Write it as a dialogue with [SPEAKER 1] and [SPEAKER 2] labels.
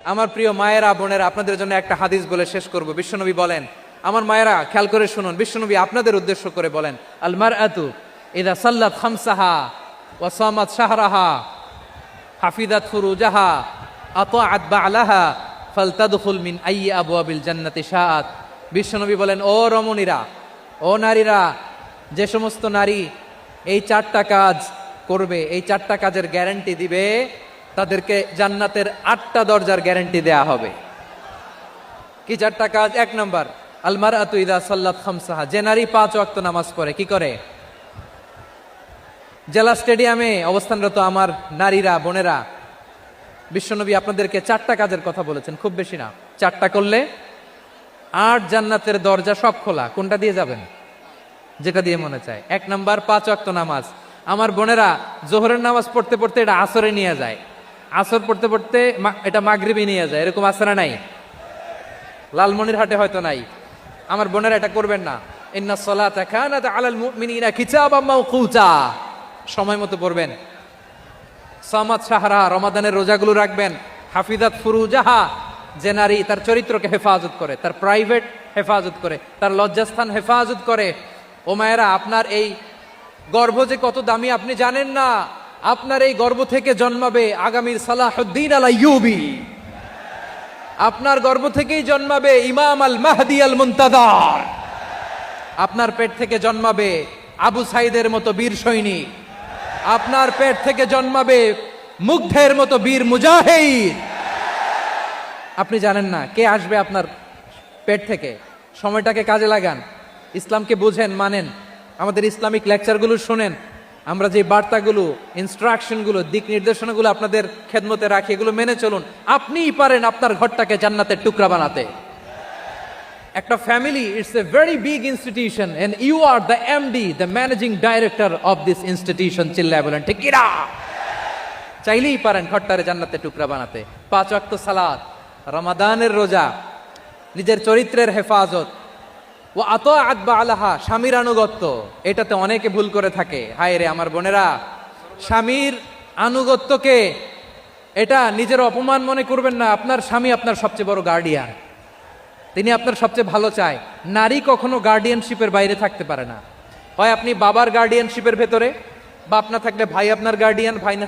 [SPEAKER 1] আমার প্রিয় মায়েরা বোনেরা, আপনাদের জন্য একটা হাদিস বলে শেষ করব। বিশ্বনবী বলেন, আমার মায়েরা খেয়াল করে শুনুন, বিশ্বনবী আপনাদের উদ্দেশ্য করে বলেন, আল মারআতু ইযা সাল্লাত খামসাহা ওয়া সামাত শাহরাহা হাফিজাত ফুরুজাহা আতাআত বা'লাহা ফালতাদখুল মিন আইয়ি আবওয়াবিল জান্নাতি শাআত। বিশ্বনবী বলেন, ও রমণীরা, ও নারীরা, যে সমস্ত নারী এই চারটা কাজ করবে, এই চারটা কাজের গ্যারান্টি দিবে, তাদেরকে জান্নাতের 8টা দরজার গ্যারান্টি দেয়া হবে। কি চারটা কাজ? 1 নম্বর, আল মারআতু ইযা সাল্লাত খামসাহা, যে নারী 5 ওয়াক্ত নামাজ পড়ে। কি করে? জেলা স্টেডিয়ামে অবস্থানরত আমার নারীরা বোনেরা, বিশ্বনবী আপনাদেরকে 4টা কাজের কথা বলেছেন, খুব বেশি না। 4টা করলে 8 জান্নাতের দরজা সব খোলা। কোনটা দিয়ে যাবেন? যেটা দিয়ে মনে চায়। 1 নম্বর 5 ওয়াক্ত নামাজ। আমার বোনেরা জোহরের নামাজ পড়তে পড়তে এটা আসরে নিয়ে যায়, আসর পড়তে পড়তে এটা মাগরিবে নিয়ে যায়। এরকম আসরা নাই? লালমনিরহাটে হয়তো নাই। আমার বোনেরা এটা করবেন না। ইন্নাস সালাতা কানাত আলাল মুমিনিনা কিতাবাম মাওকুতা, সময় মতো পড়বেন। সামাত শাহরা, রমাদানের রোজাগুলো রাখবেন। হাফিজাত ফুরুজাহা, যে নারী তার চরিত্রকে হেফাজত করে, তার প্রাইভেট হেফাজত করে, তার লজ্জাস্থান হেফাজত করে। ও মায়েরা, আপনার এই গর্ভ যে কত দামি আপনি জানেন না। আপনার এই গর্ভ থেকে জন্মাবে আগামীর সালাহুদ্দিন আল আইয়ুবী। আপনার গর্ভ থেকেই জন্মাবে ইমাম আল মাহদি আল মুনতাজার। আপনার পেট থেকে জন্মাবে আবু সাইদের মতো বীর সৈনিক। আপনার পেট থেকে জন্মাবে মুগ্ধের মতো বীর মুজাহিদ। আপনি জানেন না কে আসবে আপনার পেট থেকে। সময়টাকে কাজে লাগান, ইসলামকে বুঝেন, মানেন, আমাদের ইসলামিক লেকচারগুলো শোনেন। আমরা যে বার্তাগুলো, ইনস্ট্রাকশনগুলো, দিক নির্দেশনাগুলো আপনাদের খেদমতে রাখি, এগুলো মেনে চলুন। আপনিই পারেন আপনার ঘরটাকে জান্নাতের টুকরা বানাতে। একটা family, it's a very big institution and you are the MD, the managing director of this institution. চিল্লায় বলেন ঠিক কিনা? চাইলেই পারেন ঘরটারে জান্নাতের টুকরা বানাতে। 5 ওয়াক্ত সালাত, রমাদানের রোজা, নিজের চরিত্রের হেফাজত, ও আতাআত বা'লাহা, স্বামীর আনুগত্য। এটাতে অনেকে ভুল করে থাকে। হায় রে আমার বোনেরা, স্বামীর আনুগত্যকে এটা নিজের অপমান মনে করবেন না। আপনার স্বামী আপনার সবচেয়ে বড় গার্ডিয়ান, তিনি আপনার সবচেয়ে ভালো চায়। নারী কখনো গার্ডিয়ানশিপের বাইরে থাকতে পারে না। হয় আপনি বাবার গার্ডিয়ানশিপের ভেতরে, বা আপনার থাকলে ভাই আপনার গার্ডিয়ান, ভাই না